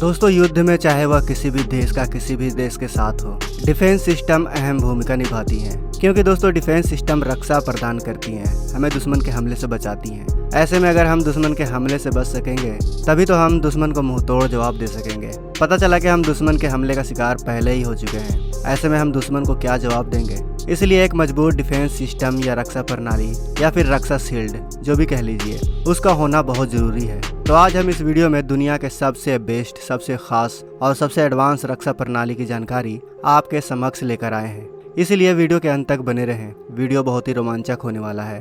दोस्तों, युद्ध में चाहे वह किसी भी देश के साथ हो, डिफेंस सिस्टम अहम भूमिका निभाती हैं। क्योंकि दोस्तों डिफेंस सिस्टम रक्षा प्रदान करती हैं, हमें दुश्मन के हमले से बचाती हैं। ऐसे में अगर हम दुश्मन के हमले से बच सकेंगे तभी तो हम दुश्मन को मुंहतोड़ जवाब दे सकेंगे। पता चला कि हम दुश्मन के हमले का शिकार पहले ही हो चुके हैं, ऐसे में हम दुश्मन को क्या जवाब देंगे। इसलिए एक मजबूत डिफेंस सिस्टम या रक्षा प्रणाली या फिर रक्षा शील्ड जो भी कह लीजिए, उसका होना बहुत जरूरी है। तो आज हम इस वीडियो में दुनिया के सबसे बेस्ट, सबसे खास और सबसे एडवांस रक्षा प्रणाली की जानकारी आपके समक्ष लेकर आए हैं। इसलिए वीडियो के अंत तक बने रहें, वीडियो बहुत ही रोमांचक होने वाला है।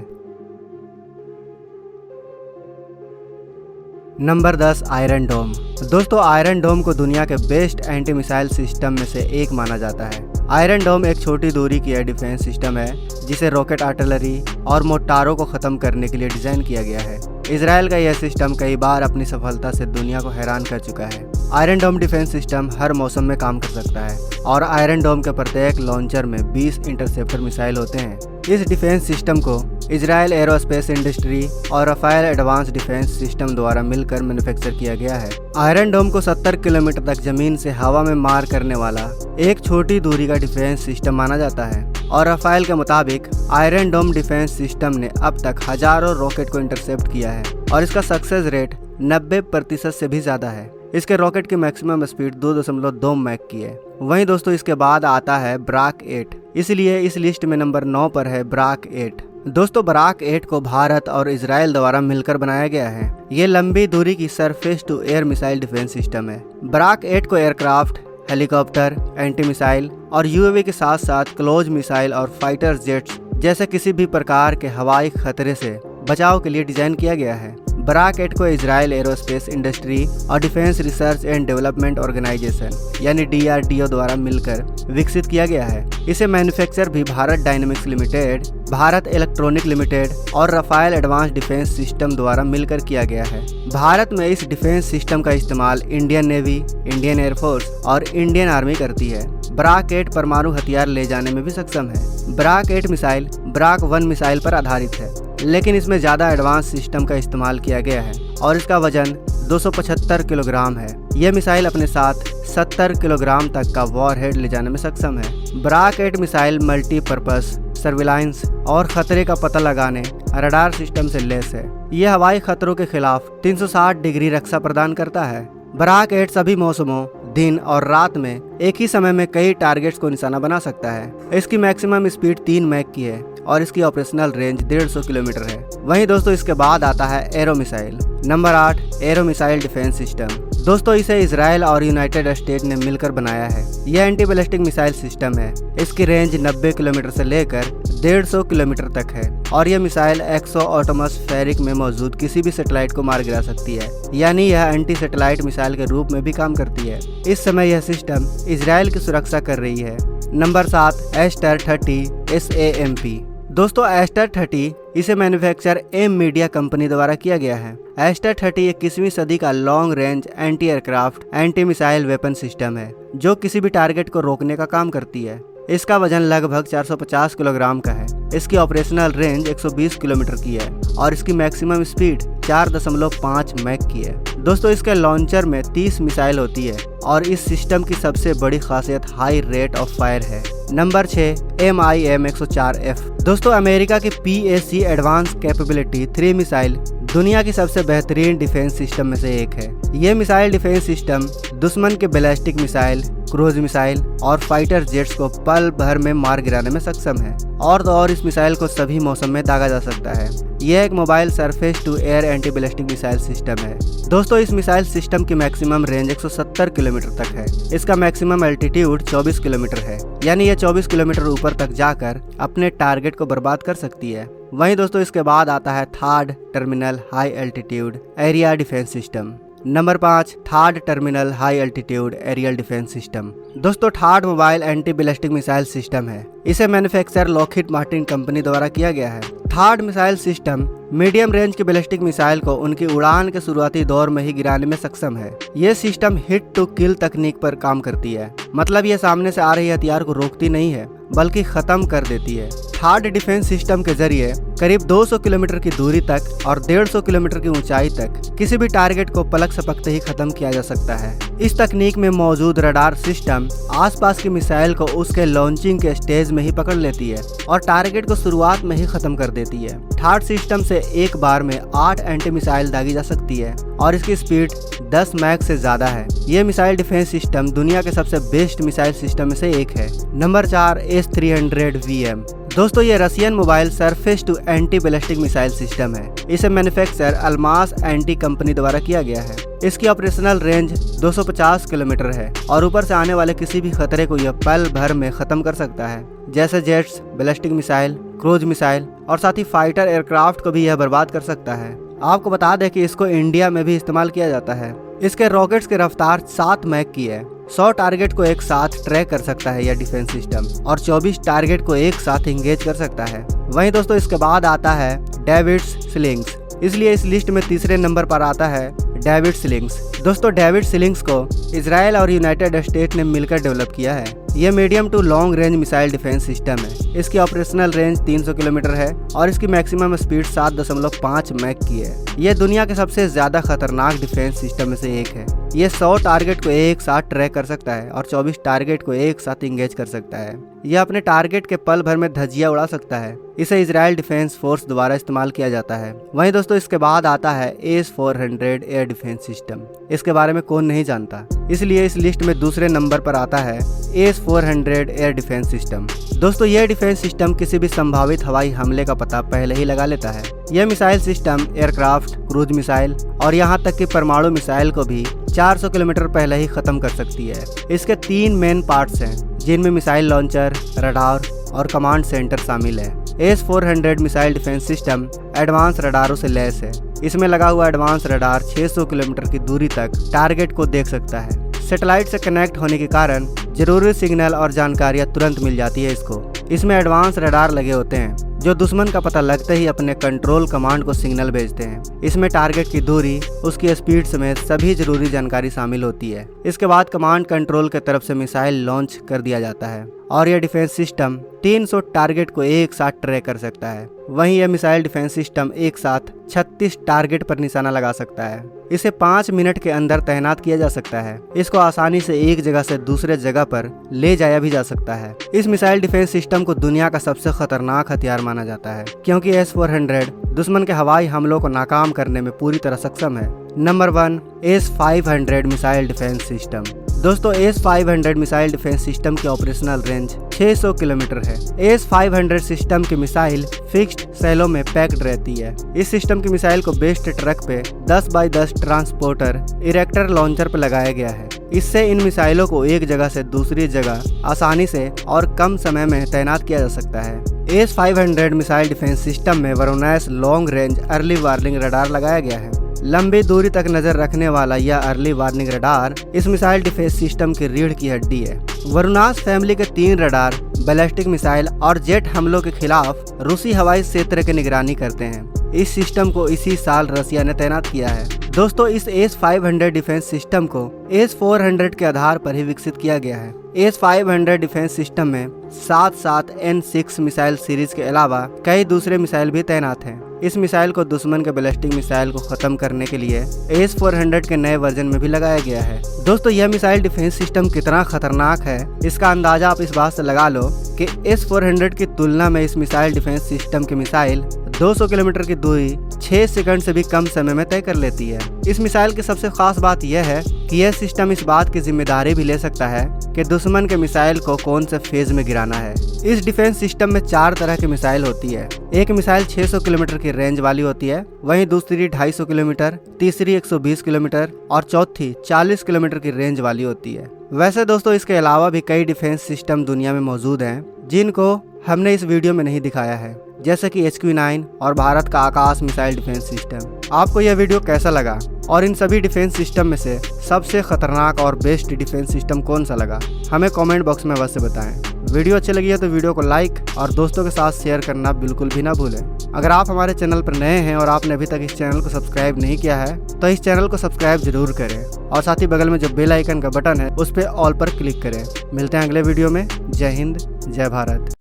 नंबर 10, आयरन डोम। दोस्तों, आयरन डोम को दुनिया के बेस्ट एंटी मिसाइल सिस्टम में से एक माना जाता है। आयरन डोम एक छोटी दूरी की एयर डिफेंस सिस्टम है जिसे रॉकेट, आर्टिलरी और मोर्टारों को खत्म करने के लिए डिजाइन किया गया है। इजराइल का यह सिस्टम कई बार अपनी सफलता से दुनिया को हैरान कर चुका है। आयरन डोम डिफेंस सिस्टम हर मौसम में काम कर सकता है और आयरन डोम के प्रत्येक लॉन्चर में 20 इंटरसेप्टर मिसाइल होते हैं। इस डिफेंस सिस्टम को इजराइल एरोस्पेस इंडस्ट्री और राफेल एडवांस डिफेंस सिस्टम द्वारा मिलकर मैन्युफैक्चर किया गया है। आयरन डोम को 70 किलोमीटर तक जमीन से हवा में मार करने वाला एक छोटी दूरी का डिफेंस सिस्टम माना जाता है और राफेल के मुताबिक आयरन डोम डिफेंस सिस्टम ने अब तक हजारों रॉकेट को इंटरसेप्ट किया है और इसका सक्सेस रेट 90% से भी ज्यादा है। इसके रॉकेट की मैक्सिमम स्पीड 2.2 मैक की है। वहीं दोस्तों इसके बाद आता है ब्राक 8, इसलिए इस लिस्ट में नंबर 9 पर है ब्राक 8। दोस्तों, ब्राक 8 को भारत और इजराइल द्वारा मिलकर बनाया गया है। ये लंबी दूरी की surface to air missile defence system है। ब्राक 8 को एयरक्राफ्ट, हेलीकॉप्टर, एंटी मिसाइल और यूएवी के साथ साथ क्लोज मिसाइल और फाइटर जेट्स जैसे किसी भी प्रकार के हवाई खतरे से बचाव के लिए डिजाइन किया गया है। ब्राक 8 को इजराइल एरोस्पेस इंडस्ट्री और defence research and development organisation यानी DRDO द्वारा मिलकर विकसित किया गया है। इसे मैन्युफैक्चर भी Bharat dynamics limited, Bharat electronic limited और राफेल एडवांस डिफेंस सिस्टम द्वारा मिलकर किया गया है। भारत में इस डिफेंस सिस्टम का इस्तेमाल इंडियन नेवी, इंडियन एयरफोर्स और इंडियन आर्मी करती है। ब्राक 8 परमाणु हथियार ले जाने में भी सक्षम है। ब्राक 8 मिसाइल ब्राक 1 मिसाइल पर आधारित है, लेकिन इसमें ज़्यादा एडवांस सिस्टम का इस्तेमाल किया गया है और इसका वजन 275 किलोग्राम है। यह मिसाइल अपने साथ 70 किलोग्राम तक का वॉरहेड ले जाने में सक्षम है। ब्राक 8 मिसाइल मल्टीपर्पस, सर्विलांस और खतरे का पता लगाने रडार सिस्टम से लैस है। यह हवाई खतरों के खिलाफ 360 डिग्री रक्षा प्रदान करता है। ब्राक 8 सभी मौसमों, दिन और रात में एक ही समय में कई टारगेट्स को निशाना बना सकता है। इसकी मैक्सिमम स्पीड 3 मैक की है और इसकी ऑपरेशनल रेंज 150 किलोमीटर है। वहीं दोस्तों इसके बाद आता है arrow missile. Number 8, arrow missile defence system. दोस्तों इसे इजराइल और यूनाइटेड स्टेट ने मिलकर बनाया है। यह एंटी बैलिस्टिक मिसाइल सिस्टम है। इसकी रेंज 90 किलोमीटर से लेकर 150 किलोमीटर तक है और यह मिसाइल एक्सो एटमॉस्फेरिक में मौजूद किसी भी सैटेलाइट को मार गिरा सकती है, यानी यह एंटी सैटेलाइट मिसाइल के रूप में भी काम करती है। इस समय यह सिस्टम इजराइल की सुरक्षा कर रही है। नंबर 7, एस्टर 30 SAMP। दोस्तों एस्टर 30 इसे मैन्युफैक्चर एम मीडिया कंपनी द्वारा किया गया है। एस्टर 30 21वीं सदी का long range anti aircraft anti missile weapon system है जो किसी भी टारगेट को रोकने का काम करती है। इसका वजन लगभग 450 किलोग्राम का है। इसकी ऑपरेशनल रेंज 120 किलोमीटर की है और इसकी मैक्सिमम स्पीड 4.5 मैक की है। दोस्तों इसके लॉन्चर में 30 मिसाइल होती है और इस सिस्टम की सबसे बड़ी खासियत हाई रेट ऑफ फायर है। Number 6, MIM 104F। दोस्तों अमेरिका के PAC एडवांस कैपेबिलिटी 3 मिसाइल दुनिया की सबसे बेहतरीन डिफेंस सिस्टम में से एक है। ये मिसाइल डिफेंस सिस्टम दुश्मन के बैलिस्टिक मिसाइल, क्रूज मिसाइल और फाइटर जेट्स को पल भर में मार गिराने में सक्षम है और इस मिसाइल को सभी मौसम में दागा जा सकता है। यह एक mobile surface to air anti ballistic missile system है। दोस्तों इस मिसाइल सिस्टम की मैक्सिमम रेंज 170 किलोमीटर तक है। इसका मैक्सिमम एल्टीट्यूड 24 किलोमीटर है, यानी यह 24 किलोमीटर ऊपर तक जाकर अपने टारगेट को बर्बाद कर सकती है। वहीं दोस्तों इसके बाद आता है third terminal high altitude area defence system. Number 5, third terminal high altitude aerial defence system. दोस्तों third mobile anti ballistic missile system है। इसे मैन्युफैक्चर लॉकहीड मार्टिन कंपनी द्वारा किया गया है। Third missile system medium range के बैलिस्टिक मिसाइल को उनकी उड़ान के शुरुआती दौर में ही गिराने में सक्षम है। ये सिस्टम हिट टू किल तकनीक पर काम करती है, मतलब ये सामने से आ रही हथियार को रोकती नहीं है बल्कि खत्म कर देती है। थार्ड डिफेंस सिस्टम के जरिए करीब 200 किलोमीटर की दूरी तक और 150 किलोमीटर की ऊंचाई तक किसी भी टारगेट को पलक झपकते ही खत्म किया जा सकता है। इस तकनीक में मौजूद रडार सिस्टम आसपास की मिसाइल को उसके लॉन्चिंग के स्टेज में ही पकड़ लेती है और टारगेट को शुरुआत में ही खत्म कर देती है। थर्ड सिस्टम से एक बार में 8 एंटी मिसाइल दागी जा सकती है और इसकी स्पीड 10 मैक से ज्यादा है। ये मिसाइल डिफेंस सिस्टम दुनिया के सबसे बेस्ट मिसाइल सिस्टम में से एक है। Number 4 S-300VM। दोस्तों ये Russian mobile surface to anti ballistic missile system है। इसे मैन्युफैक्चर अल्मास एंटी कंपनी द्वारा किया गया है। इसकी ऑपरेशनल रेंज 250 किलोमीटर है और ऊपर से आने वाले किसी भी खतरे को यह पल भर में खत्म कर सकता है, जैसे jets, ballistic missile, cruise missile और साथ ही फाइटर एयरक्राफ्ट को भी यह बर्बाद कर सकता है। आपको बता दें कि इसको इंडिया में भी इस्तेमाल किया जाता है। इसके रॉकेट्स की रफ्तार 7 मैक की है। 100 टारगेट को एक साथ ट्रैक कर सकता है यह डिफेंस सिस्टम और 24 टारगेट को एक साथ एंगेज कर सकता है। वहीं दोस्तों इसके बाद आता है डेविड्स स्लिंग्स, इसलिए इस लिस्ट में तीसरे नंबर पर आता है डेविड स्लिंग्स। दोस्तों डेविड स्लिंग्स को इजराइल और यूनाइटेड स्टेट ने मिलकर डेवलप किया है। यह medium to long range missile defence system है। इसकी ऑपरेशनल रेंज 300 किलोमीटर है और इसकी मैक्सिमम स्पीड 7.5 मैक की है। यह दुनिया के सबसे ज्यादा खतरनाक डिफेंस सिस्टम में से एक है। यह 100 टारगेट को एक साथ ट्रैक कर सकता है और 24 टारगेट को एक साथ एंगेज कर सकता है। यह अपने टारगेट के पल भर में धज्जियां उड़ा सकता है। इसे इजराइल डिफेंस फोर्स द्वारा इस्तेमाल किया जाता है। वहीं दोस्तों इसके बाद आता है S-400 एयर डिफेंस सिस्टम। इसके बारे में कौन नहीं जानता, इसलिए इस लिस्ट में दूसरे नंबर पर आता है S-400 एयर डिफेंस सिस्टम। दोस्तों यह डिफेंस सिस्टम किसी भी संभावित हवाई हमले का पता पहले ही लगा लेता है। यह missile system aircraft, cruise missile और यहाँ तक कि परमाणु मिसाइल को भी 400 किलोमीटर पहले ही खत्म कर सकती है। इसके 3 मेन पार्ट्स हैं, जिनमें मिसाइल लॉन्चर, रडार और कमांड सेंटर शामिल है। S-400 missile defence system advance रडारों से लैस है। इसमें लगा हुआ एडवांस रडार 600 किलोमीटर की दूरी तक टारगेट को देख सकता है। सैटेलाइट से कनेक्ट होने के कारण जरूरी सिग्नल और जानकारियां तुरंत मिल जाती है इसको। इसमें एडवांस रडार लगे होते हैं जो दुश्मन का पता लगते ही अपने कंट्रोल कमांड को सिग्नल भेजते हैं। इसमें टारगेट की दूरी, उसकी स्पीड समेत सभी जरूरी जानकारी शामिल होती है। इसके बाद कमांड कंट्रोल की तरफ से मिसाइल लॉन्च कर दिया जाता है और यह डिफेंस सिस्टम 300 टारगेट को एक साथ ट्रैक कर सकता है। वहीं यह मिसाइल डिफेंस सिस्टम एक साथ 36 टारगेट पर निशाना लगा सकता है। इसे 5 मिनट के अंदर तैनात किया जा सकता है। इसको आसानी से एक जगह से दूसरे जगह पर ले जाया भी जा सकता है। इस मिसाइल डिफेंस सिस्टम को दुनिया का सबसे खतरनाक हथियार माना जाता है, क्योंकि S-400 दुश्मन के हवाई हमलों को नाकाम करने में पूरी तरह सक्षम है। Number 1 S-500 missile defence system. दोस्तों S-500 मिसाइल डिफेंस सिस्टम की ऑपरेशनल रेंज 600 किलोमीटर है। S-500 सिस्टम की मिसाइल फिक्स्ड सेलों में पैक्ड रहती है। इस सिस्टम की मिसाइल को बेस्ट ट्रक पे 10x10 ट्रांसपोर्टर इरेक्टर लॉन्चर पर लगाया गया है। इससे इन मिसाइलों को एक जगह से दूसरी जगह आसानी से और कम समय में तैनात किया जा सकता है। S-500 मिसाइल डिफेंस सिस्टम में Voronezh long range early warning radar लगाया गया है। लंबी दूरी तक नजर रखने वाला यह अर्ली वार्निंग रडार इस मिसाइल डिफेंस सिस्टम की रीढ़ की हड्डी है। वरुणास फैमिली के 3 रडार बैलिस्टिक मिसाइल और जेट हमलों के खिलाफ रूसी हवाई क्षेत्र की निगरानी करते हैं। इस सिस्टम को इसी साल रसिया ने तैनात किया है। दोस्तों इस S-500 डिफेंस सिस्टम को S-400 के आधार पर ही विकसित किया गया है। S-500 डिफेंस सिस्टम में 7 N6 मिसाइल सीरीज के अलावा कई दूसरे मिसाइल भी तैनात हैं। इस मिसाइल को दुश्मन के बैलिस्टिक मिसाइल को खत्म करने के लिए S-400 के नए वर्जन में भी लगाया गया है। दोस्तों यह मिसाइल डिफेंस सिस्टम कितना खतरनाक है, इसका अंदाजा आप इस बात से लगा लो कि S-400 की तुलना में इस मिसाइल डिफेंस सिस्टम की मिसाइल 200 किलोमीटर की दूरी 6 सेकंड से भी कम समय में तय कर लेती है। इस मिसाइल की सबसे खास बात यह है कि यह सिस्टम इस बात की जिम्मेदारी भी ले सकता है कि दुश्मन के मिसाइल को कौन से फेज में गिराना है। इस डिफेंस सिस्टम में 4 तरह की मिसाइल होती है। एक मिसाइल 600 किलोमीटर की रेंज वाली होती है, वहीं दूसरी 250 किलोमीटर, तीसरी 120 किलोमीटर और चौथी 40 किलोमीटर की रेंज वाली होती है। वैसे दोस्तों इसके अलावा भी कई डिफेंस सिस्टम दुनिया में मौजूद हैं जिनको हमने इस वीडियो में नहीं दिखाया है, जैसे कि HQ-9 और भारत का आकाश मिसाइल डिफेंस सिस्टम। आपको यह वीडियो कैसा लगा और इन सभी डिफेंस सिस्टम में से सबसे खतरनाक और बेस्ट डिफेंस सिस्टम कौन सा लगा, हमें कमेंट बॉक्स में अवश्य बताएं। वीडियो अच्छी लगी है तो वीडियो को लाइक और दोस्तों के साथ शेयर करना बिल्कुल भी ना भूलें। अगर आप हमारे चैनल पर नए हैं और आपने अभी तक इस चैनल को सब्सक्राइब नहीं किया है तो इस चैनल को सब्सक्राइब जरूर करें और साथ ही बगल में जो बेल आइकन का बटन है उस पर ऑल पर क्लिक करें। मिलते हैं अगले वीडियो में। जय हिंद, जय भारत।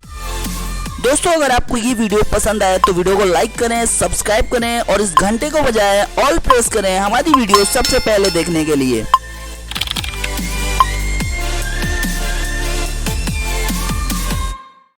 दोस्तों अगर आपको ये वीडियो पसंद आए तो वीडियो को लाइक करें, सब्सक्राइब करें और इस घंटे को बजाय ऑल प्रेस करें हमारी वीडियो सबसे पहले देखने के लिए।